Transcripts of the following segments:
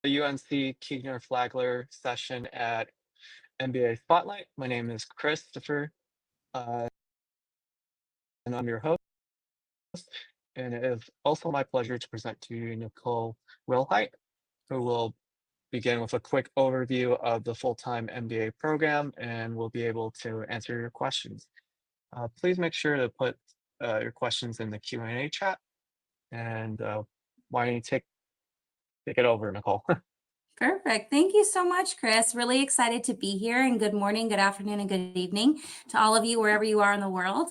the UNC Kenan-Flagler session at MBA Spotlight. My name is Christopher, uh, and I'm your host. And it is also my pleasure to present to you Nicole Wilhite, who will begin with a quick overview of the full-time MBA program and will be able to answer your questions. Please make sure to put your questions in the Q&A chat. And why don't you take it over, Nicole? Perfect. Thank you so much, Chris. Really excited to be here. And good morning, good afternoon, and good evening to all of you, wherever you are in the world.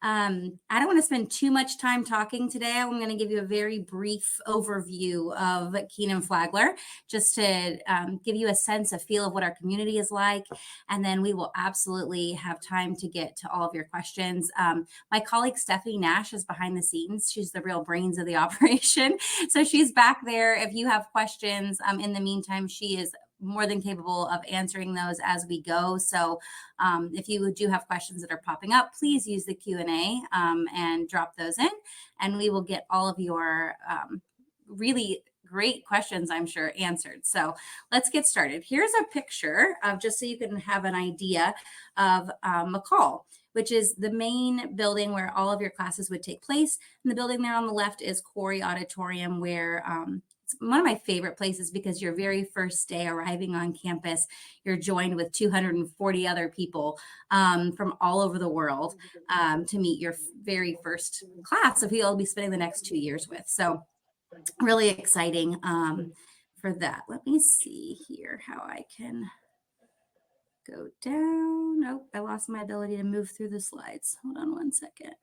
I don't want to spend too much time talking today. I'm going to give you a very brief overview of Kenan-Flagler, just to give you a sense, a feel of what our community is like. And then we will absolutely have time to get to all of your questions. My colleague Stephanie Nash is behind the scenes. She's the real brains of the operation. So she's back there. If you have questions in the meantime, she is more than capable of answering those as we go. So if you do have questions that are popping up, please use the Q&A and drop those in, and we will get all of your really great questions, I'm sure, answered. So let's get started. Here's a picture of, just so you can have an idea of McCall, which is the main building where all of your classes would take place. And the building there on the left is Corey Auditorium, where it's one of my favorite places, because your very first day arriving on campus, you're joined with 240 other people from all over the world to meet your very first class of who you'll be spending the next 2 years with. So really exciting for that. Let me see here how I can go down. Nope, I lost my ability to move through the slides. Hold on one second.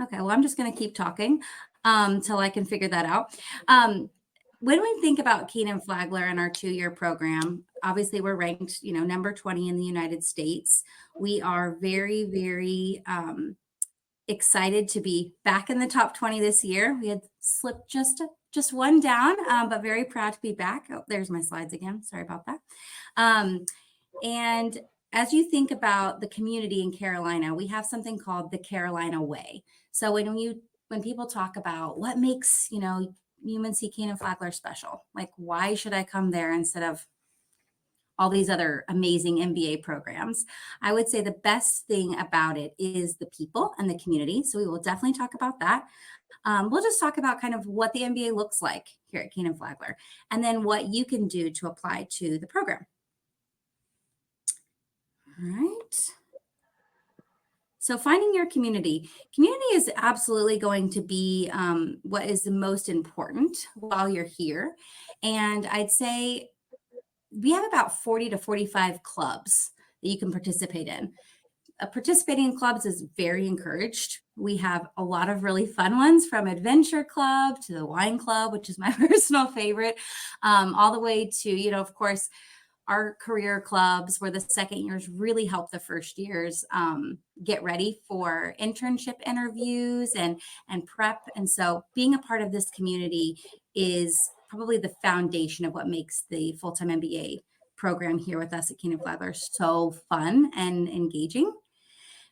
Okay, well, I'm just going to keep talking till I can figure that out. When we think about Kenan-Flagler and our 2-year program, obviously we're ranked, number 20 in the United States. We are very, very excited to be back in the top 20 this year. We had slipped just one down, but very proud to be back. Oh, there's my slides again. Sorry about that. And as you think about the community in Carolina, we have something called the Carolina Way. So when people talk about what makes, UNC Kenan-Flagler special, like, why should I come there instead of all these other amazing MBA programs, I would say the best thing about it is the people and the community. So we will definitely talk about that. We'll just talk about kind of what the MBA looks like here at Kenan-Flagler, and then what you can do to apply to the program. All right. So finding your community. Community is absolutely going to be what is the most important while you're here. And I'd say we have about 40 to 45 clubs that you can participate in. Participating in clubs is very encouraged. We have a lot of really fun ones, from Adventure Club to the Wine Club, which is my personal favorite, all the way to, of course, our career clubs, where the second years really help the first years get ready for internship interviews and prep. And so being a part of this community is probably the foundation of what makes the full-time MBA program here with us at Kenan-Flagler so fun and engaging.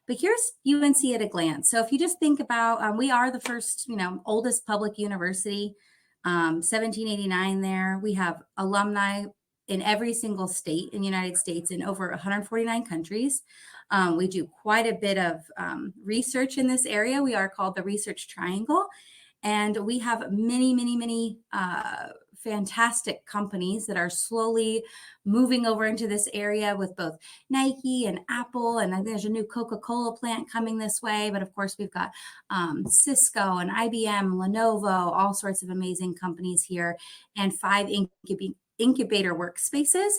But here's UNC at a glance. So if you just think about, we are the first, oldest public university, 1789 there. We have alumni in every single state in the United States, in over 149 countries. We do quite a bit of research in this area. We are called the Research Triangle. And we have many, many, many fantastic companies that are slowly moving over into this area, with both Nike and Apple. And I think there's a new Coca-Cola plant coming this way. But of course, we've got Cisco and IBM, Lenovo, all sorts of amazing companies here, and 5 incubator workspaces.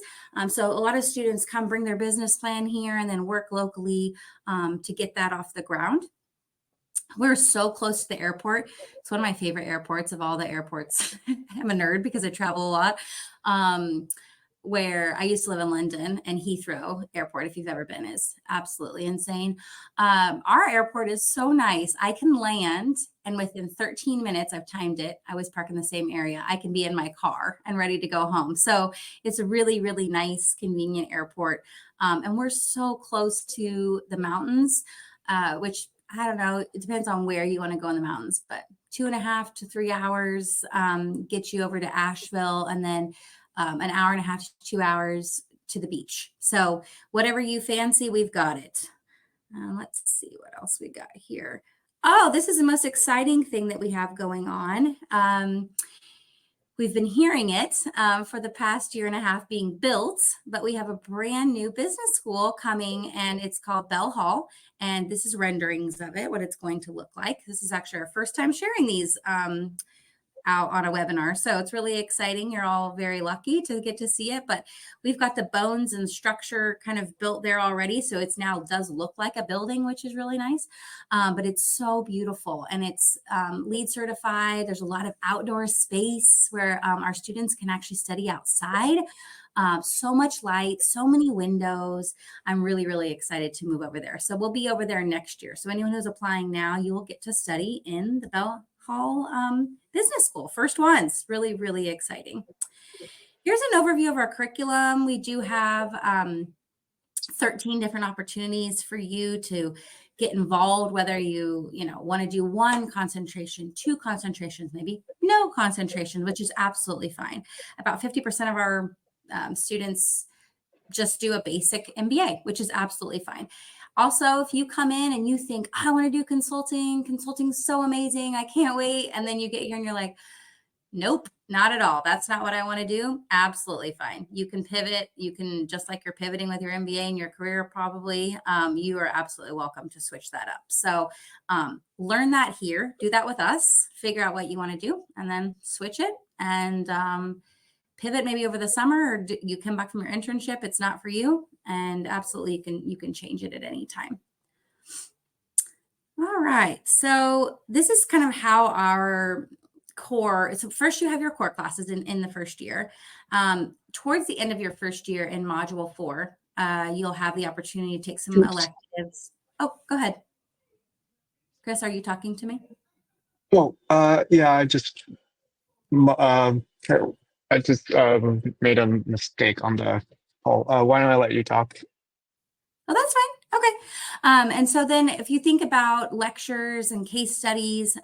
So a lot of students come bring their business plan here and then work locally to get that off the ground. We're so close to the airport. It's one of my favorite airports of all the airports. I'm a nerd because I travel a lot. Where I used to live in London, and Heathrow Airport, if you've ever been, is absolutely insane. Our airport is so nice. I can land, and within 13 minutes, I've timed it, I was parked in the same area, I can be in my car and ready to go home. So it's a really, really nice, convenient airport. And we're so close to the mountains, which, I don't know, it depends on where you want to go in the mountains, but 2.5 to 3 hours, get you over to Asheville, and then an hour and a half to 2 hours to the beach. So whatever you fancy, we've got it. Let's see what else we got here. Oh, this is the most exciting thing that we have going on. We've been hearing it for the past year and a half being built, but we have a brand new business school coming, and it's called Bell Hall. And this is renderings of it, what it's going to look like. This is actually our first time sharing these out on a webinar. So it's really exciting. You're all very lucky to get to see it, but we've got the bones and structure kind of built there already. So it's now does look like a building, which is really nice. But it's so beautiful, and it's LEED certified. There's a lot of outdoor space where our students can actually study outside. So much light, so many windows. I'm really, really excited to move over there. So we'll be over there next year. So anyone who's applying now, you will get to study in the Bell Hall Business School. First ones, really, really exciting. Here's an overview of our curriculum. We do have 13 different opportunities for you to get involved, whether you want to do one concentration, two concentrations, maybe no concentration, which is absolutely fine. About 50% of our students just do a basic MBA, which is absolutely fine. Also, if you come in and you think, I want to do consulting's so amazing, I can't wait. And then you get here and you're like, nope, not at all. That's not what I want to do. Absolutely fine. You can pivot. You can, just like you're pivoting with your MBA and your career, probably, you are absolutely welcome to switch that up. So learn that here, do that with us, figure out what you want to do, and then switch it and pivot maybe over the summer, or you come back from your internship, it's not for you, and absolutely you can change it at any time. All right, so this is kind of how our core, so first you have your core classes in the first year. Towards the end of your first year in module 4, you'll have the opportunity to take some electives. Oh, go ahead. Chris, are you talking to me? Oh, yeah, I just made a mistake on the poll. Why don't I let you talk? Oh, that's fine. Okay. And so then if you think about lectures and case studies,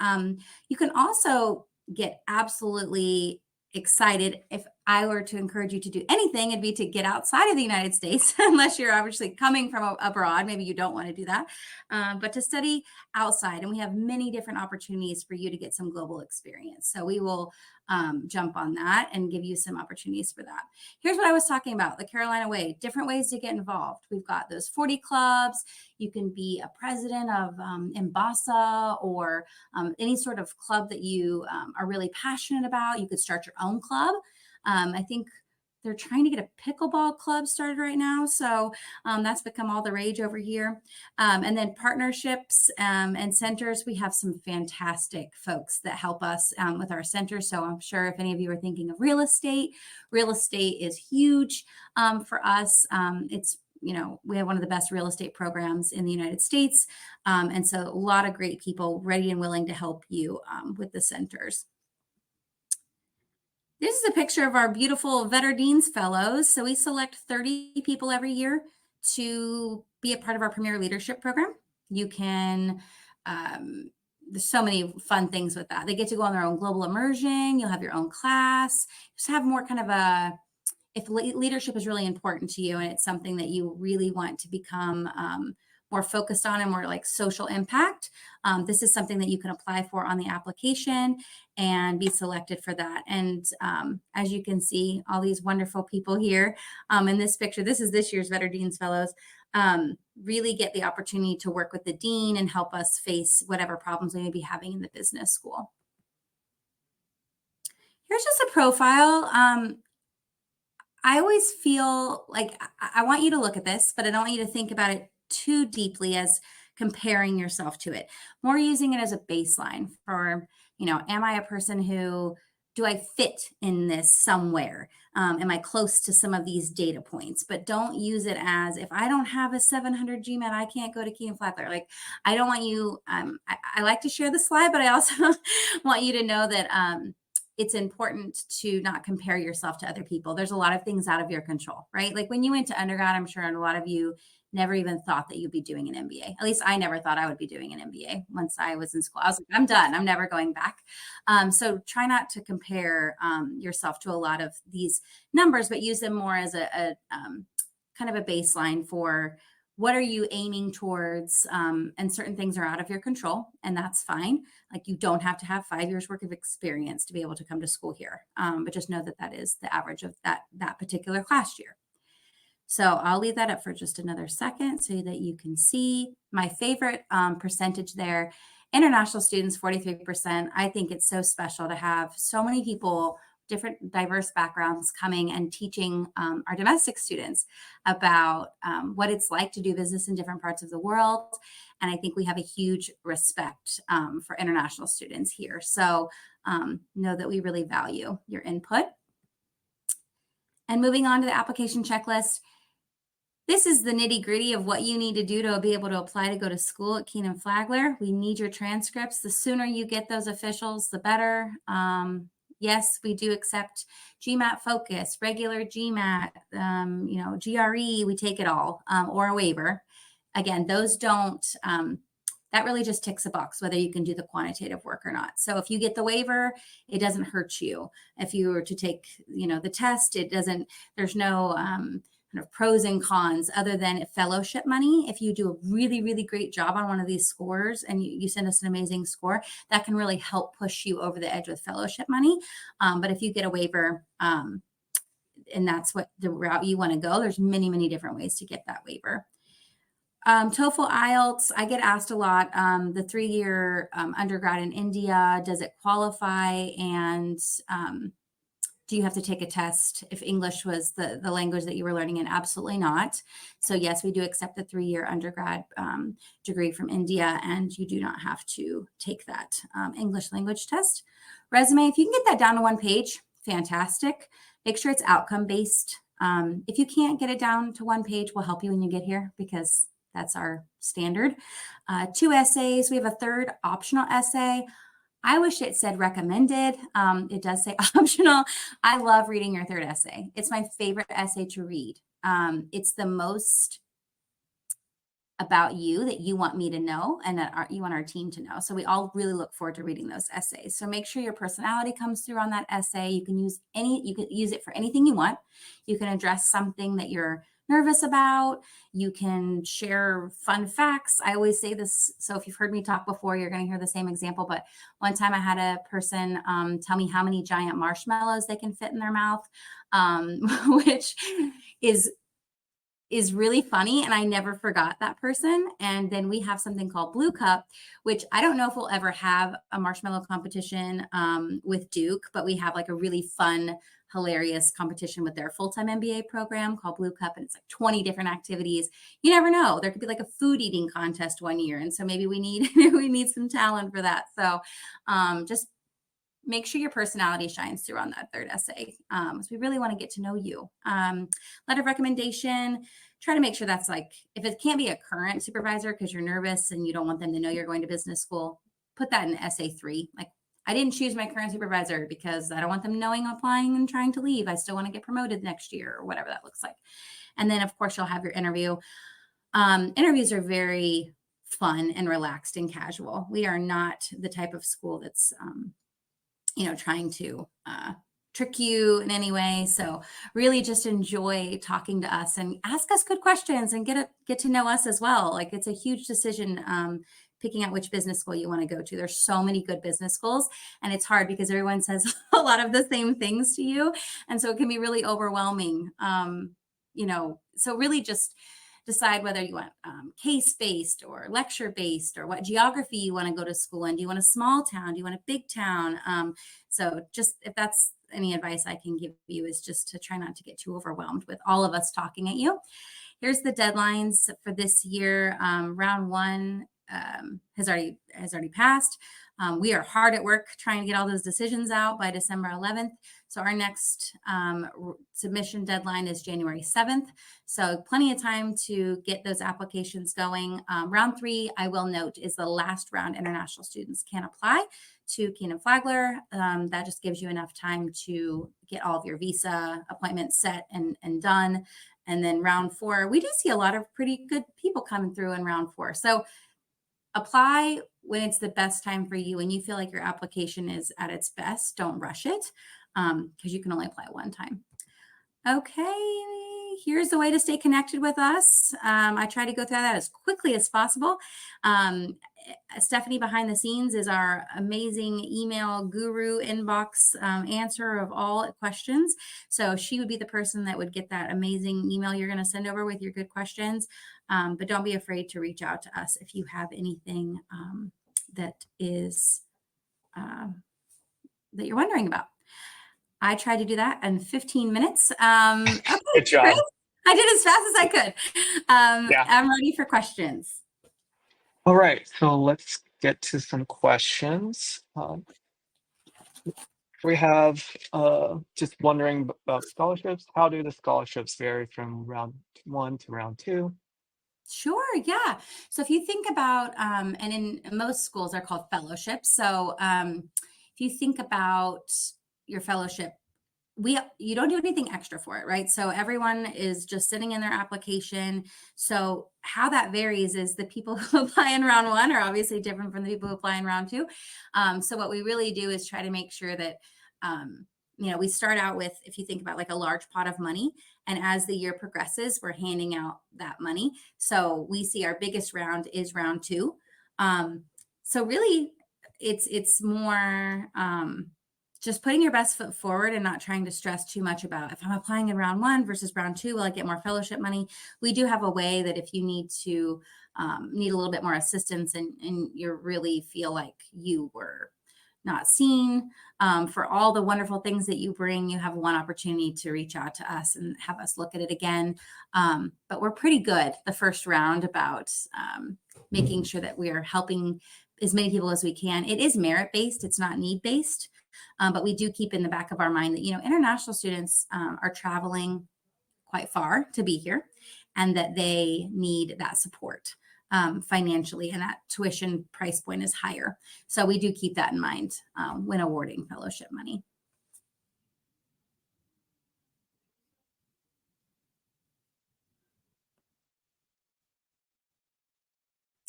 you can also get absolutely excited. If I were to encourage you to do anything, it'd be to get outside of the United States, unless you're obviously coming from abroad. Maybe you don't want to do that, but to study outside. And we have many different opportunities for you to get some global experience. So we will jump on that and give you some opportunities for that. Here's what I was talking about, the Carolina Way, different ways to get involved. We've got those 40 clubs. You can be a president of Embasa, or any sort of club that you are really passionate about. You could start your own club. I think they're trying to get a pickleball club started right now. So that's become all the rage over here. And then partnerships and centers. We have some fantastic folks that help us with our centers. So I'm sure if any of you are thinking of real estate is huge for us. It's, we have one of the best real estate programs in the United States. And so a lot of great people ready and willing to help you with the centers. This is a picture of our beautiful Vetter Dean's Fellows. So we select 30 people every year to be a part of our Premier Leadership Program. You can, there's so many fun things with that. They get to go on their own global immersion. You'll have your own class. Just have more kind of if leadership is really important to you and it's something that you really want to become more focused on and more like social impact, this is something that you can apply for on the application and be selected for that. And as you can see, all these wonderful people here in this picture, this is this year's Vetter Dean's Fellows, really get the opportunity to work with the dean and help us face whatever problems we may be having in the business school. Here's just a profile. I always feel like I want you to look at this, but I don't want you to think about it too deeply as comparing yourself to it. More using it as a baseline for, am I a person who, do I fit in this somewhere? Am I close to some of these data points? But don't use it as, if I don't have a 700 GMAT, I can't go to Kenan-Flagler. Like, I don't want you, I like to share the slide, but I also want you to know that it's important to not compare yourself to other people. There's a lot of things out of your control, right? Like when you went to undergrad, I'm sure a lot of you never even thought that you'd be doing an MBA. At least I never thought I would be doing an MBA once I was in school. I was like, I'm done. I'm never going back. So try not to compare yourself to a lot of these numbers, but use them more as a kind of a baseline for what are you aiming towards, and certain things are out of your control, and that's fine. Like you don't have to have 5 years worth of experience to be able to come to school here, but just know that that is the average of that particular class year. So I'll leave that up for just another second so that you can see my favorite percentage there. International students, 43%. I think it's so special to have so many people, different diverse backgrounds coming and teaching our domestic students about what it's like to do business in different parts of the world. And I think we have a huge respect for international students here. So know that we really value your input. And moving on to the application checklist. This is the nitty gritty of what you need to do to be able to apply to go to school at Kenan-Flagler. We need your transcripts. The sooner you get those officials, the better. Yes, we do accept GMAT focus, regular GMAT, GRE, we take it all, or a waiver. Again, those don't, that really just ticks a box, whether you can do the quantitative work or not. So if you get the waiver, it doesn't hurt you. If you were to take, the test, it doesn't, there's no, kind of pros and cons other than fellowship money. If you do a really, really great job on one of these scores and you send us an amazing score, that can really help push you over the edge with fellowship money. But if you get a waiver, and that's what the route you want to go, there's many, many different ways to get that waiver. TOEFL, IELTS, I get asked a lot. The 3-year undergrad in India, does it qualify? And do you have to take a test if English was the language that you were learning in? Absolutely not. So yes, we do accept the 3-year undergrad degree from India, and you do not have to take that English language test. Resume, if you can get that down to 1 page, fantastic. Make sure it's outcome-based. If you can't get it down to 1 page, we'll help you when you get here because that's our standard. 2 essays. We have a 3rd optional essay. I wish it said recommended. It does say optional. I love reading your 3rd essay. It's my favorite essay to read. It's the most about you that you want me to know and that you want our team to know. So we all really look forward to reading those essays. So make sure your personality comes through on that essay. You can use it for anything you want. You can address something that you're nervous about. You can share fun facts. I always say this. So if you've heard me talk before, you're going to hear the same example. But one time I had a person tell me how many giant marshmallows they can fit in their mouth, which is really funny. And I never forgot that person. And then we have something called Blue Cup, which I don't know if we'll ever have a marshmallow competition with Duke, but we have like a really fun, hilarious competition with their full-time MBA program called Blue Cup. And it's like 20 different activities. You never know. There could be like a food eating contest one year. And so maybe we need some talent for that. So just make sure your personality shines through on that 3rd essay. So we really want to get to know you. Letter of recommendation, try to make sure that's like, if it can't be a current supervisor because you're nervous and you don't want them to know you're going to business school, put that in essay 3. Like, I didn't choose my current supervisor because I don't want them knowing I'm applying and trying to leave. I still want to get promoted next year or whatever that looks like. And then of course you'll have your interview. Interviews are very fun and relaxed and casual. We are not the type of school that's, trying to trick you in any way. So really just enjoy talking to us and ask us good questions and get to know us as well. Like it's a huge decision picking out which business school you want to go to. There's so many good business schools and it's hard because everyone says a lot of the same things to you. And so it can be really overwhelming. So really just decide whether you want case-based or lecture-based or what geography you want to go to school in. Do you want a small town? Do you want a big town? So just if that's any advice I can give you is just to try not to get too overwhelmed with all of us talking at you. Here's the deadlines for this year. Round 1 has already passed. We are hard at work trying to get all those decisions out by December 11th. So our next submission deadline is January 7th. So plenty of time to get those applications going. Round 3, I will note, is the last round international students can apply to Kenan-Flagler. That just gives you enough time to get all of your visa appointments set and done. And then round 4, we do see a lot of pretty good people coming through in round 4. So apply when it's the best time for you and you feel like your application is at its best. Don't rush it because you can only apply one time. Okay, here's the way to stay connected with us. I try to go through that as quickly as possible. Stephanie behind the scenes is our amazing email guru inbox answer of all questions. So she would be the person that would get that amazing email you're going to send over with your good questions. But don't be afraid to reach out to us if you have anything that is that you're wondering about. I tried to do that in 15 minutes. Okay, Good job. Chris, I did as fast as I could. Yeah. I'm ready for questions. All right, so let's get to some questions. We have just wondering about scholarships. How do the scholarships vary from round 1 to round 2? Sure, yeah. So if you think about, and in most schools they're called fellowships. So if you think about your fellowship, you don't do anything extra for it, right? So everyone is just sitting in their application. So how that varies is the people who apply in round 1 are obviously different from the people who apply in round 2. So what we really do is try to make sure that we start out with, if you think about like a large pot of money, and as the year progresses, we're handing out that money. So we see our biggest round is round 2. So really, it's more just putting your best foot forward and not trying to stress too much about if I'm applying in round 1 versus round 2, will I get more fellowship money? We do have a way that if you need a little bit more assistance and you really feel like you were not seen for all the wonderful things that you bring, you have one opportunity to reach out to us and have us look at it again. But we're pretty good the first round about making sure that we are helping as many people as we can. It is merit-based, it's not need-based. But we do keep in the back of our mind that, international students are traveling quite far to be here and that they need that support financially, and that tuition price point is higher. So we do keep that in mind when awarding fellowship money.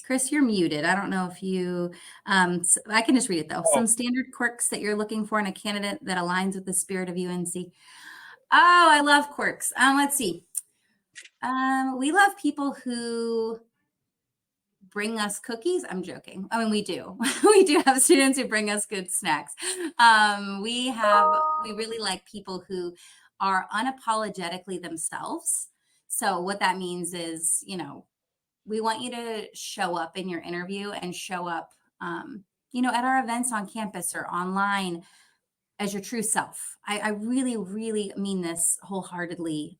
Chris, you're muted. I don't know if you, I can just read it though. Oh. Some standard quirks that you're looking for in a candidate that aligns with the spirit of UNC. Oh, I love quirks. Let's see. We love people who bring us cookies. I'm joking. I mean, we do. We do have students who bring us good snacks. We really like people who are unapologetically themselves. So what that means is, we want you to show up in your interview and show up, at our events on campus or online as your true self. I really, really mean this wholeheartedly.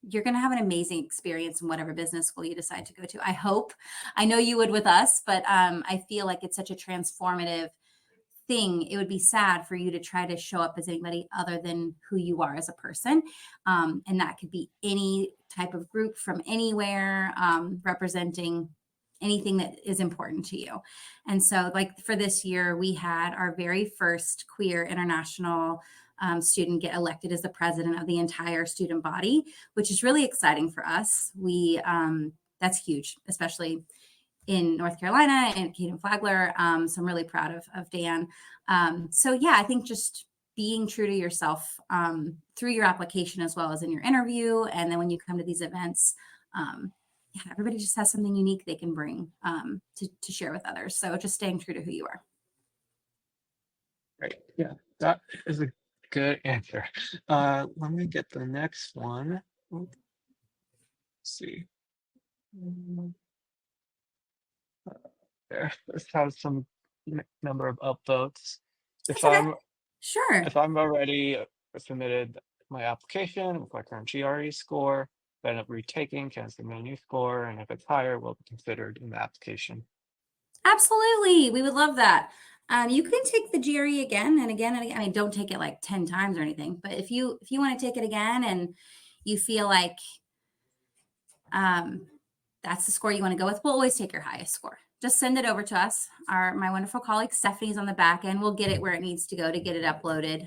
You're going to have an amazing experience in whatever business school you decide to go to. I hope. I know you would with us, but I feel like it's such a transformative thing. It would be sad for you to try to show up as anybody other than who you are as a person. And that could be any type of group from anywhere, representing anything that is important to you. And so like for this year, we had our very first queer international student get elected as the president of the entire student body, which is really exciting for us. That's huge, especially in North Carolina and Kenan-Flagler. So I'm really proud of Dan. So yeah, I think just being true to yourself through your application as well as in your interview. And then when you come to these events, everybody just has something unique they can bring to share with others. So just staying true to who you are. Right. Yeah, that is a good answer. Let me get the next one. Let's see. There. Let's have some number of upvotes. If Sure. If I'm already submitted my application with my current GRE score, then of retaking, can submit a new score, and if it's higher, will be considered in the application. Absolutely. We would love that. You can take the GRE again and again and again. I mean, don't take it like 10 times or anything, but if you want to take it again and you feel like that's the score you want to go with, we'll always take your highest score. Just send it over to us. My wonderful colleague Stephanie's on the back end. We'll get it where it needs to go to get it uploaded.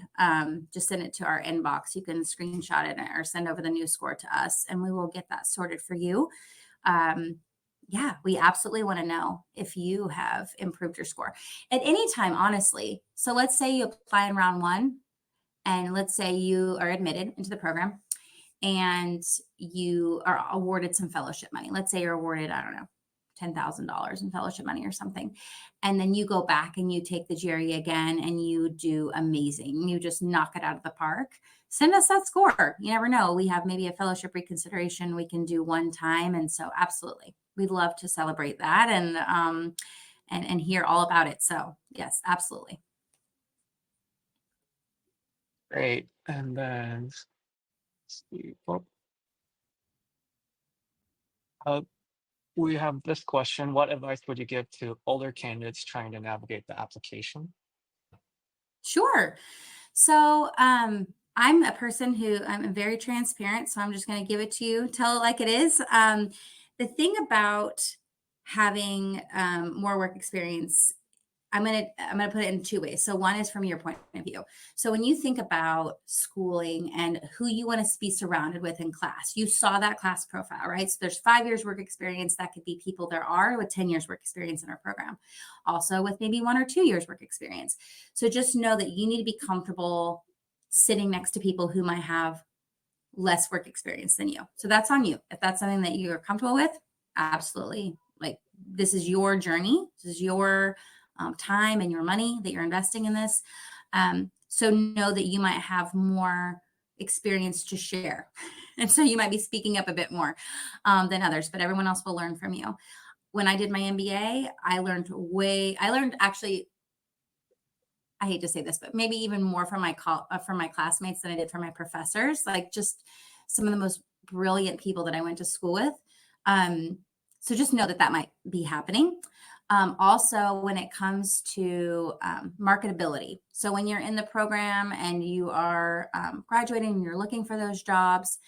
Just send it to our inbox. You can screenshot it or send over the new score to us, and we will get that sorted for you. Yeah, we absolutely want to know if you have improved your score at any time, honestly. So let's say you apply in round one, and let's say you are admitted into the program and you are awarded some fellowship money. Let's say you're awarded, I don't know, $10,000 in fellowship money or something. And then you go back and you take the GRE again and you do amazing. You just knock it out of the park. Send us that score. You never know. We have maybe a fellowship reconsideration we can do one time. And so absolutely, we'd love to celebrate that and hear all about it. So yes, absolutely. Great. And then let's see. We have this question. What advice would you give to older candidates trying to navigate the application? Sure. So I'm a person who I'm very transparent, so I'm just going to give it to you, tell it like it is. The thing about having more work experience, I'm gonna put it in two ways. So one is from your point of view. So when you think about schooling and who you want to be surrounded with in class, you saw that class profile, right? So there's 5 years work experience. That could be people there are with 10 years work experience in our program, also with maybe 1 or 2 years work experience. So just know that you need to be comfortable sitting next to people who might have less work experience than you. So that's on you. If that's something that you're comfortable with, absolutely. Like, this is your journey. This is your time and your money that you're investing in this. So know that you might have more experience to share. And so you might be speaking up a bit more than others, but everyone else will learn from you. When I did my MBA, I learned actually, I hate to say this, but maybe even more from my classmates than I did from my professors, like just some of the most brilliant people that I went to school with. So just know that that might be happening. Also, when it comes to marketability. So when you're in the program and you are graduating and you're looking for those jobs,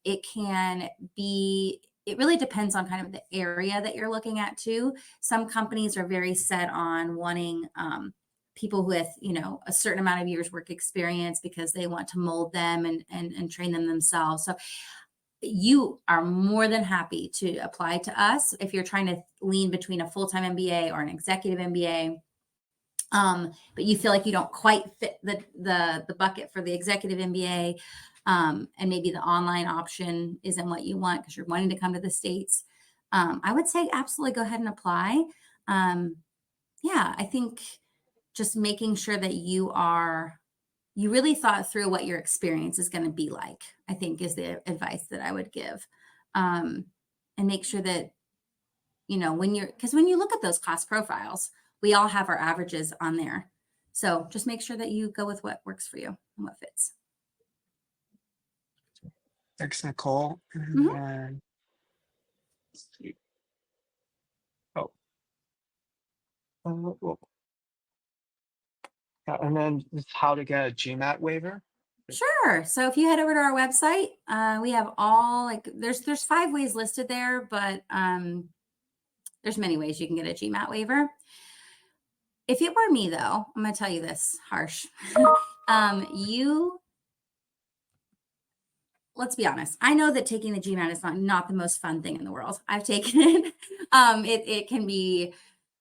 it really depends on kind of the area that you're looking at too. Some companies are very set on wanting people with, a certain amount of years work experience because they want to mold them and train them themselves. So you are more than happy to apply to us if you're trying to lean between a full-time MBA or an executive MBA, but you feel like you don't quite fit the bucket for the executive MBA, and maybe the online option isn't what you want because you're wanting to come to the States. I would say absolutely go ahead and apply. Yeah, I think just making sure that you really thought through what your experience is going to be like, I think is the advice that I would give. And make sure that, because when you look at those class profiles, we all have our averages on there. So just make sure that you go with what works for you and what fits. Thanks, Nicole. And Mhm. then, let's see. Well, and then just how to get a GMAT waiver. Sure. So if you head over to our website, we have there's 5 ways listed there, but there's many ways you can get a GMAT waiver. If it were me, though, I'm going to tell you this, harsh. Let's be honest. I know that taking the GMAT is not the most fun thing in the world. I've taken it. It can be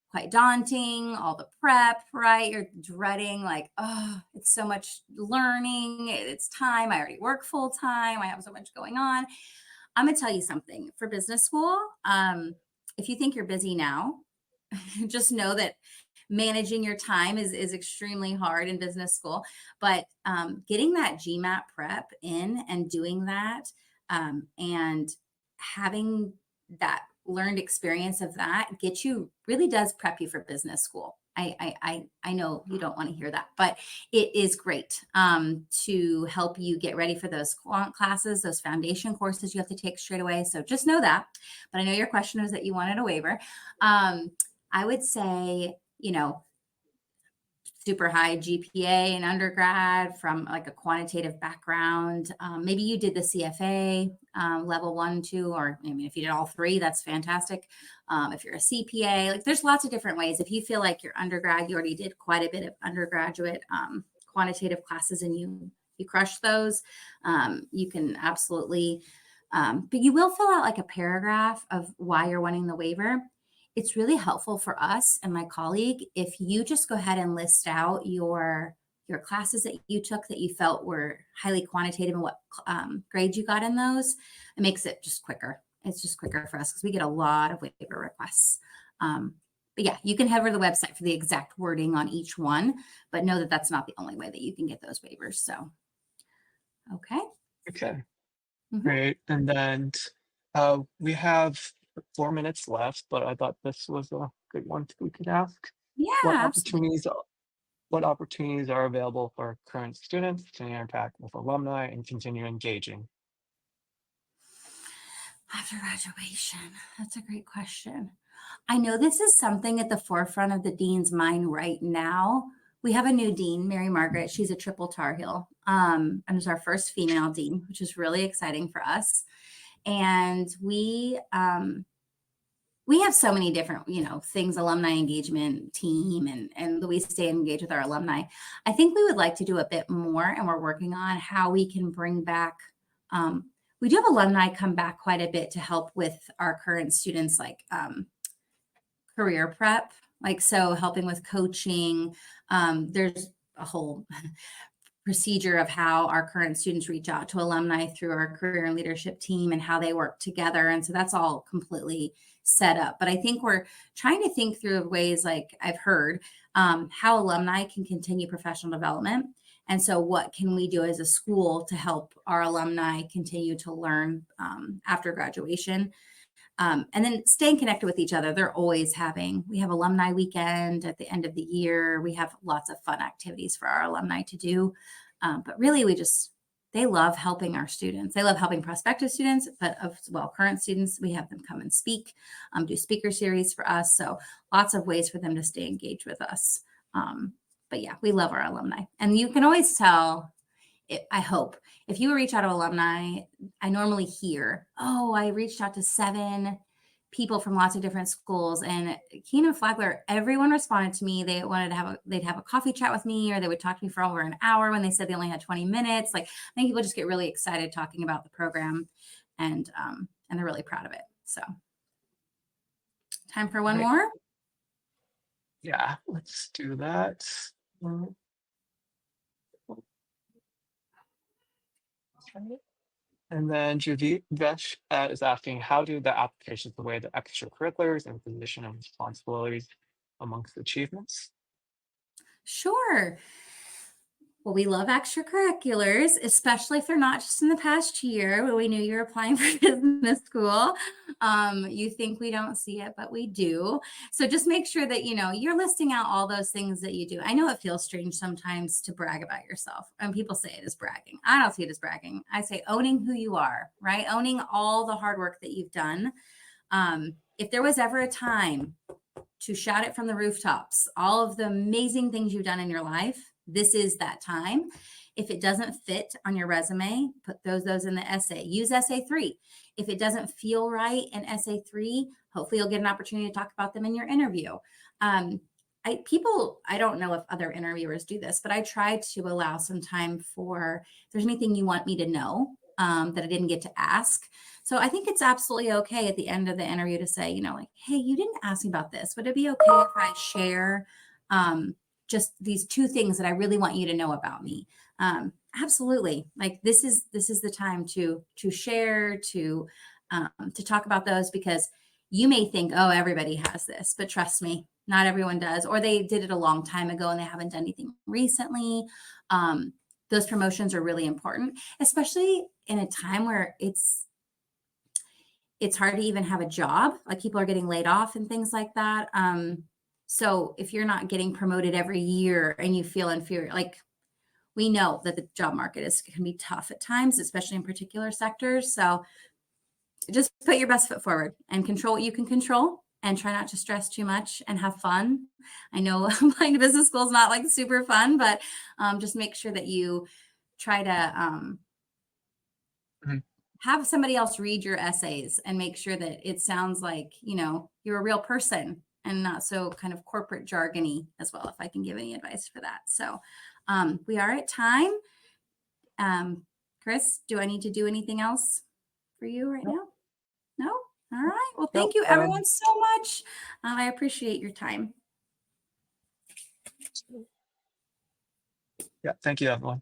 quite daunting, all the prep, right? You're dreading like, oh, it's so much learning. It's time. I already work full time. I have so much going on. I'm going to tell you something. For business school, if you think you're busy now, just know that managing your time is extremely hard in business school, but getting that GMAT prep in and doing that and having that learned experience of that really does prep you for business school. I know you don't want to hear that, but it is great to help you get ready for those quant classes, those foundation courses you have to take straight away. So just know that. But I know your question is that you wanted a waiver. I would say, super high GPA in undergrad from like a quantitative background. Maybe you did the CFA level 1, 2, or I mean, if you did all 3, that's fantastic. If you're a CPA, like there's lots of different ways. If you feel like your undergrad, you already did quite a bit of undergraduate quantitative classes and you crushed those, you can absolutely, but you will fill out like a paragraph of why you're wanting the waiver. It's really helpful for us and my colleague if you just go ahead and list out your classes that you took that you felt were highly quantitative and what grades you got in those. It makes it just quicker. It's just quicker for us because we get a lot of waiver requests. But yeah, you can head over to the website for the exact wording on each one, but know that that's not the only way that you can get those waivers. So, okay. Okay, Mhm. great. And then we have 4 minutes left, but I thought this was a good one we could ask. Yeah, What absolutely. opportunities what opportunities are available for current students to interact with alumni and continue engaging? After graduation, that's a great question. I know this is something at the forefront of the dean's mind right now. We have a new dean, Mary Margaret. She's a triple Tar Heel, and is our first female dean, which is really exciting for us. And we have so many different, things, alumni engagement team, and we stay engaged with our alumni. I think we would like to do a bit more, and we're working on how we can bring back. We do have alumni come back quite a bit to help with our current students, like career prep, like so helping with coaching. There's a whole procedure of how our current students reach out to alumni through our career and leadership team and how they work together. And so that's all completely set up. But I think we're trying to think through ways, like I've heard, how alumni can continue professional development. And so what can we do as a school to help our alumni continue to learn after graduation? And then staying connected with each other. We have alumni weekend at the end of the year. We have lots of fun activities for our alumni to do. But really, they love helping our students. They love helping prospective students, but as well, current students, we have them come and speak, do speaker series for us. So lots of ways for them to stay engaged with us. But yeah, we love our alumni. And you can always tell, I hope, if you reach out to alumni, I normally hear, oh, I reached out to 7 people from lots of different schools, and Kenan-Flagler, everyone responded to me. They'd have a coffee chat with me, or they would talk to me for over an hour when they said they only had 20 minutes. Like, I think people just get really excited talking about the program, and they're really proud of it. So time for one Right. more. Yeah, let's do that. Mm, okay. And then Juvesh is asking, how do the applications weigh the extracurriculars and position and responsibilities amongst achievements? Sure. Well, we love extracurriculars, especially if they're not just in the past year when we knew you were applying for business school. You think we don't see it, but we do. So just make sure that, you're listing out all those things that you do. I know it feels strange sometimes to brag about yourself, and people say it is bragging. I don't see it as bragging. I say owning who you are, right? Owning all the hard work that you've done. If there was ever a time to shout it from the rooftops, all of the amazing things you've done in your life, this is that time. If it doesn't fit on your resume, put those in the essay. Use essay 3. If it doesn't feel right in essay 3, hopefully you'll get an opportunity to talk about them in your interview. I don't know if other interviewers do this, but I try to allow some time for, if there's anything you want me to know that I didn't get to ask. So I think it's absolutely okay at the end of the interview to say, like, hey, you didn't ask me about this. Would it be okay if I share just these 2 things that I really want you to know about me? Absolutely. Like this is the time to share, to talk about those, because you may think, oh, everybody has this, but trust me, not everyone does, or they did it a long time ago and they haven't done anything recently. Those promotions are really important, especially in a time where it's hard to even have a job. Like people are getting laid off and things like that. So if you're not getting promoted every year and you feel inferior, like we know that the job market can be tough at times, especially in particular sectors. So just put your best foot forward and control what you can control and try not to stress too much and have fun. I know applying to business school is not like super fun, but just make sure that you try to have somebody else read your essays and make sure that it sounds like, you're a real person and not so kind of corporate jargony as well, if I can give any advice for that. So we are at time. Chris, do I need to do anything else for you right now? No? All right. Well, thank you everyone so much. I appreciate your time. Yeah, thank you, everyone.